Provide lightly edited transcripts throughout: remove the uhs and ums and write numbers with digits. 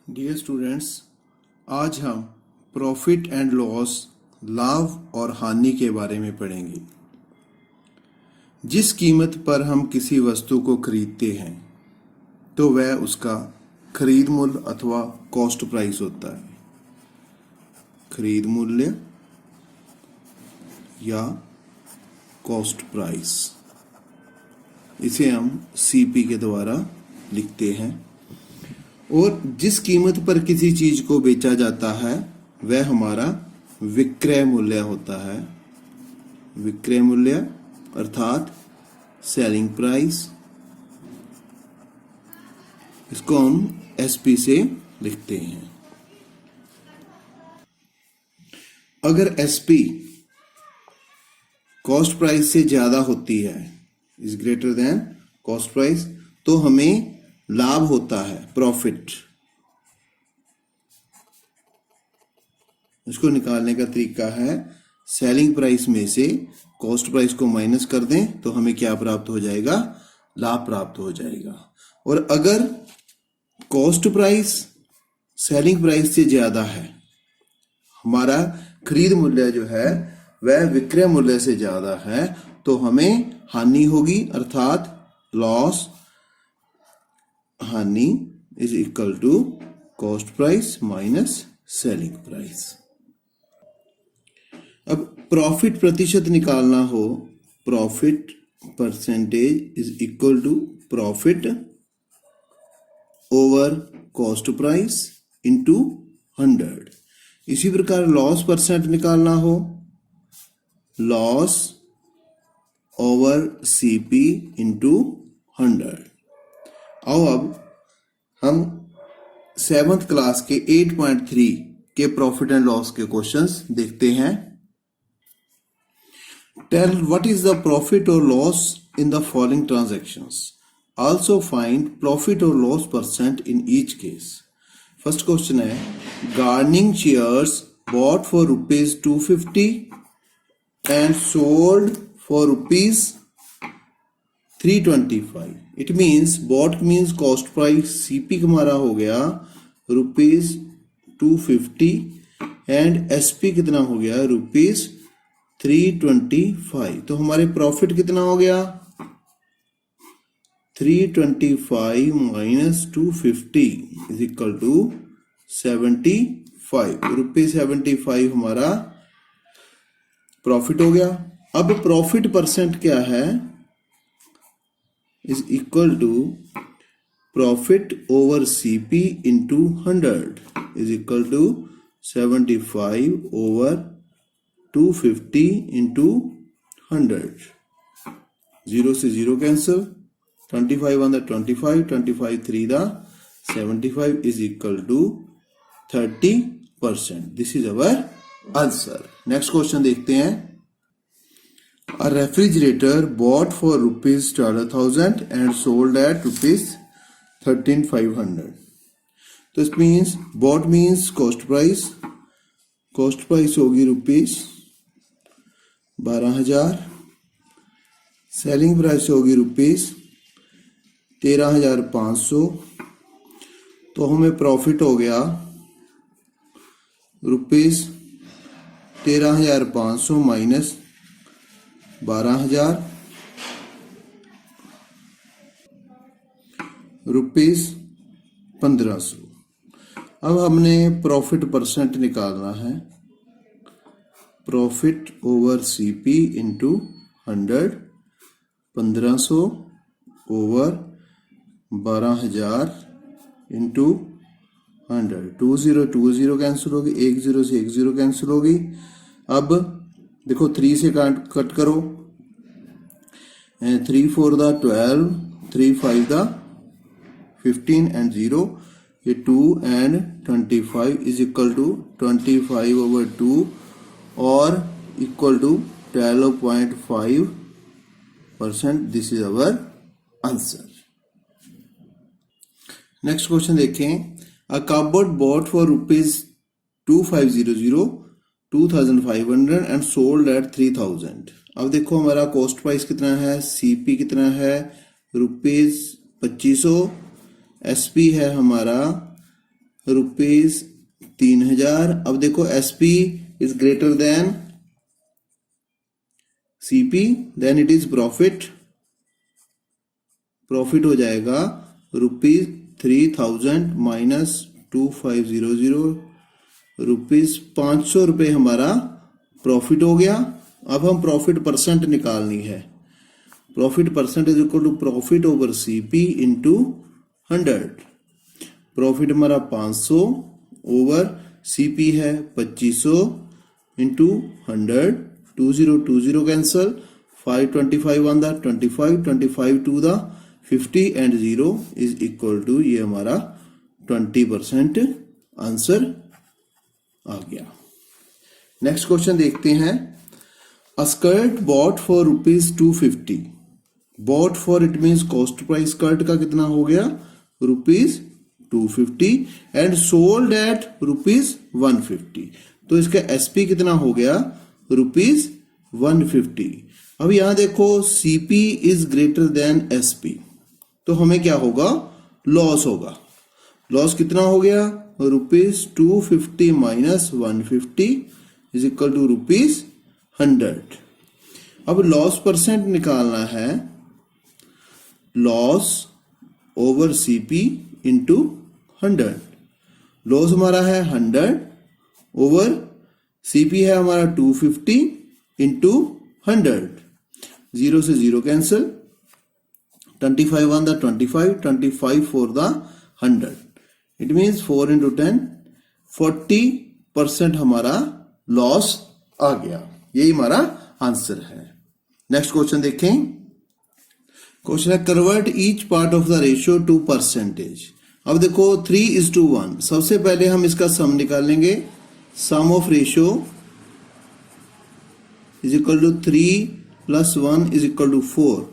Dear students, आज हम profit and loss, लाभ और हानि के बारे में पढ़ेंगे। जिस कीमत पर हम किसी वस्तु को खरीदते हैं तो वह उसका खरीद मूल्य अथवा कॉस्ट प्राइस होता है। खरीद मूल्य या कॉस्ट प्राइस, इसे हम सीपी के द्वारा लिखते हैं। और जिस कीमत पर किसी चीज को बेचा जाता है वह हमारा विक्रय मूल्य होता है। विक्रय मूल्य अर्थात सेलिंग प्राइस, इसको हम एसपी से लिखते हैं। अगर एसपी कॉस्ट प्राइस से ज्यादा होती है, is greater then cost price, तो हमें लाभ होता है, प्रॉफिट। इसको निकालने का तरीका है, सेलिंग प्राइस में से कॉस्ट प्राइस को माइनस कर दें तो हमें क्या प्राप्त हो जाएगा? लाभ प्राप्त हो जाएगा। और अगर कॉस्ट प्राइस सेलिंग प्राइस से ज्यादा है, हमारा खरीद मूल्य जो है वह विक्रय मूल्य से ज्यादा है, तो हमें हानि होगी, अर्थात लॉस। हानि is equal to cost price minus selling price. अब प्रॉफिट प्रतिशत निकालना हो, profit percentage is equal to profit over cost price into 100। इसी प्रकार लॉस परसेंट निकालना हो, लॉस ओवर सीपी इंटू 100। आओ अब हम 7th क्लास के 8.3 के प्रॉफिट एंड लॉस के क्वेश्चंस देखते हैं। Tell what is the profit और loss in the following transactions. Also find profit और loss percent in each case. First question है, gardening chairs bought for ₹250 and sold for ₹325। It means bought means cost price, CP हमारा हो गया ₹250 and SP कितना हो गया? ₹325। तो हमारे प्रॉफिट कितना हो गया? 325 माइनस 250 इज इक्वल टू 75। ₹75 हमारा प्रॉफिट हो गया। अब प्रॉफिट परसेंट क्या है? Is equal to profit over CP into 100 is equal to 75 over 250 into 100। 0 से 0 cancel, 25 on the 25, 25 3 the 75 is equal to 30%. This is our answer. Next question देखते हैं। A refrigerator bought for ₹12,000 and sold at ₹13,500. तो इस means bought means cost price, cost price होगी ₹12,000, selling price होगी ₹13,500। तो हमें profit हो गया ₹13,500 माइनस 12,000, ₹1,500। अब हमने प्रॉफिट परसेंट निकालना है, profit over CP into 100, 1500 over 12,000 into 100। 20 20 cancel होगी, 10 से 10 कैंसिल होगी। अब देखो 3 से कट करो, 3 4 द 12, 3 5 द 15 एंड 0, ये 2 and 25 is equal to 25 over 2 और equal to 12.5%। This is our answer. Next question देखें। A cupboard bought for ₹2500, 2,500 and sold at 3,000। अब देखो हमारा कॉस्ट प्राइस कितना है, सीपी कितना है, ₹2500, एसपी है हमारा ₹3000। अब देखो SP is greater than CP, then it is profit हो जाएगा ₹3000 माइनस 2500, ₹500 हमारा प्रॉफिट हो गया। अब हम प्रॉफिट परसेंट निकालनी है। Profit percent is equal to profit over CP into 100। Profit हमारा 500 ओवर CP है 2500 into 100, 20 cancel, 525 on the 25 to the 50 and 0 is equal to, ये हमारा 20% आंसर आ गया। नेक्स्ट क्वेश्चन देखते हैं। A skirt bought for ₹250। Bought for it means cost price skirt का कितना हो गया ₹250 एंड सोल्ड एट ₹150। तो इसका SP कितना हो गया ₹150। अब यहां देखो CP is greater then SP, तो हमें क्या होगा, लॉस होगा। लॉस कितना हो गया ₹250 माइनस 150 इज इक्वल टू ₹100। अब लॉस परसेंट निकालना है, loss over CP into 100। Loss हमारा है 100 ओवर CP है हमारा 250 इंटू 100, 0 से 0 cancel, 25 on the 25 for the 100, it means 4 into 10, 40% हमारा लॉस आ गया। यही हमारा आंसर है। नेक्स्ट क्वेश्चन देखें। क्वेश्चन है convert each part of the ratio to percentage. अब देखो 3:1। सबसे पहले हम इसका सम निकालेंगे। Sum of ratio is equal to 3 + 1 is equal to 4।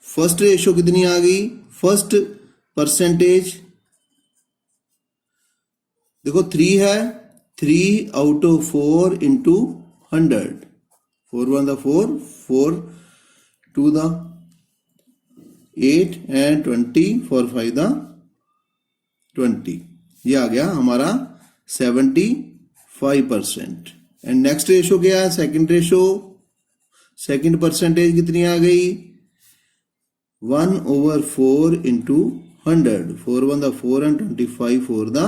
First ratio कितनी आ गई, फर्स्ट परसेंटेज देखो 3 है, 3 out of 4 into 100, 4 1 the 4, 4 2 the 8 and 20, 4 5 the 20, ये आ गया हमारा 75%। एंड नेक्स्ट रेशो क्या है, सेकंड रेशो, सेकंड परसेंटेज कितनी आ गई 1/4 into 100, 4 1 the 4 and 25 for the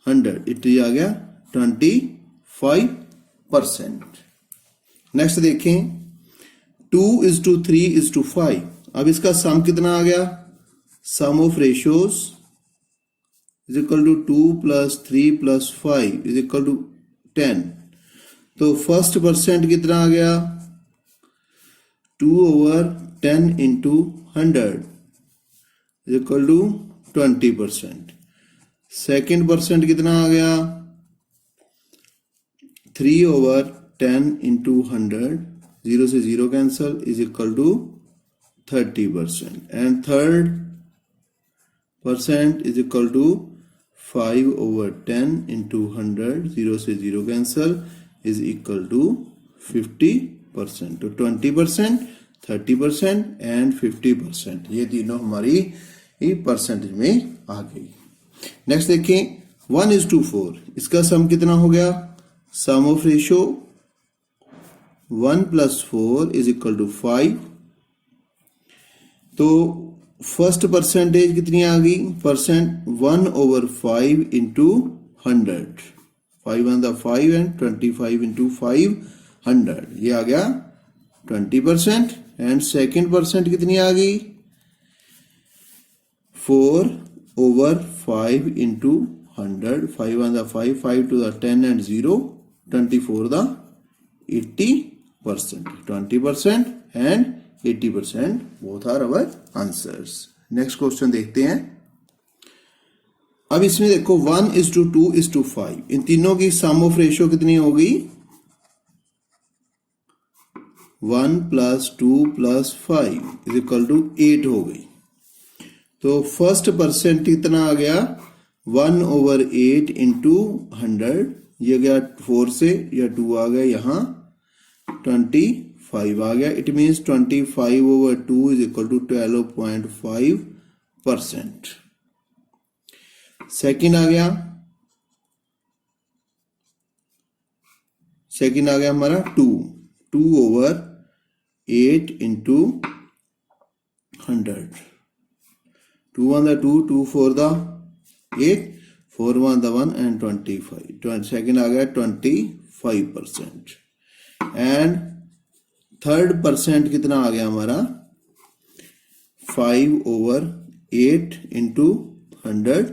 100, it आ गया 25%। नेक्स्ट देखें 2:3:5। अब इसका सम कितना आ गया, sum of ratios is equal to 2 + 3 + 5 is equal to 10। तो फर्स्ट परसेंट कितना आ गया 2/10 into 100 is equal to 20%। Second percent कितना आ गया 3/10 into 100, 0 से 0 cancel, is equal to 30%। And third percent is equal to 5/10 into 100, 0 से 0 कैंसल, इज इक्वल टू 50%। तो 20%, 30% एंड 50%, ये तीनों हमारी परसेंटेज में आ गई। नेक्स्ट देखें 1:4। इसका सम कितना हो गया, sum of ratio 1 + 4 is equal to 5। तो फर्स्ट परसेंटेज कितनी आ गई, percent 1/5 into 100, 5 1 the 5 and 25 into 500, ये आ गया 20%। एंड सेकेंड परसेंट कितनी आ गई 4/5 into 100, 5 1 the 5, 5 2 the 10 and 0, 24 the 80%, 20% and 80% both are our answers। Next question देखते हैं। अब इसमें देखो 1:2:5, इन तीनों की सम ऑफ रेशियो कितनी हो गई 1 + 2 + 5 इज इक्वल टू 8 हो गई। तो फर्स्ट परसेंट कितना आ गया 1/8 into 100, ये गया 4 से, या 2 आ गया यहाँ 25 आ गया, it means 25/2 is equal to 12.5%। Second आ गया सेकंड आ गया हमारा 2 2/8 into 100, 2 1 the 2, 2 4 the 8, 4 1 the 1 and 25, second आ गया 25%। एंड थर्ड परसेंट कितना आ गया हमारा 5/8 इंटू 100,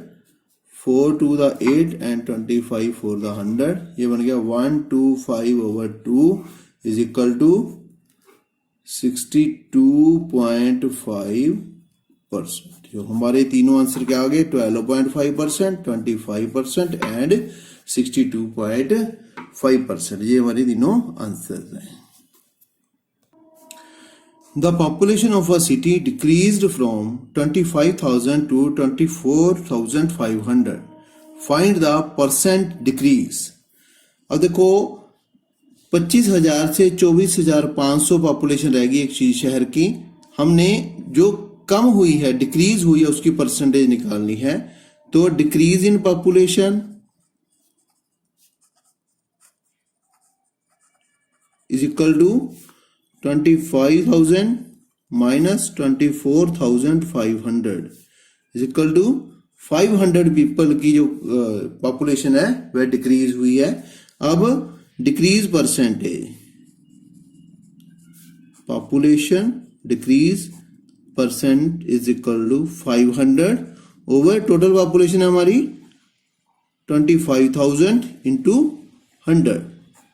4 2 the 8 and 25 4 the 100, ये बन गया 125/2 इज इक्वल टू 62.5%। जो हमारे तीनों आंसर क्या आ गए 12.5%, 25% एंड 62.5%, ये हमारे तीनों आंसर हैं। The population of a city decreased from 25,000 to 24,500. Find the percent decrease. अब देखो 25,000 से 24,500 पॉपुलेशन रहेगी एक चीज शहर की। हमने जो कम हुई है डिक्रीज हुई है उसकी परसेंटेज निकालनी है। तो decrease in population is equal to 25,000 minus 24,500 is equal to 500 people की जो पॉपुलेशन है वह डिक्रीज हुई है। अब decrease percentage, population decrease percent is equal to 500 over total population हमारी 25,000 इंटू 100,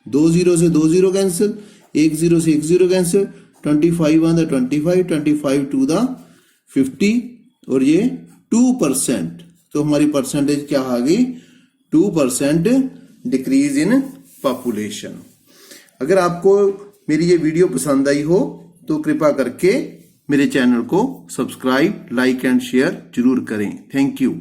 2 0 से 2 0 कैंसिल, 1 0 से 1 0 कैंसिल, 25 1 the 25, 25 2 the 50 और ये 2%। तो हमारी परसेंटेज क्या आ गई 2% डिक्रीज इन पॉपुलेशन। अगर आपको मेरी ये वीडियो पसंद आई हो तो कृपया करके मेरे चैनल को सब्सक्राइब, लाइक एंड शेयर जरूर करें। Thank you.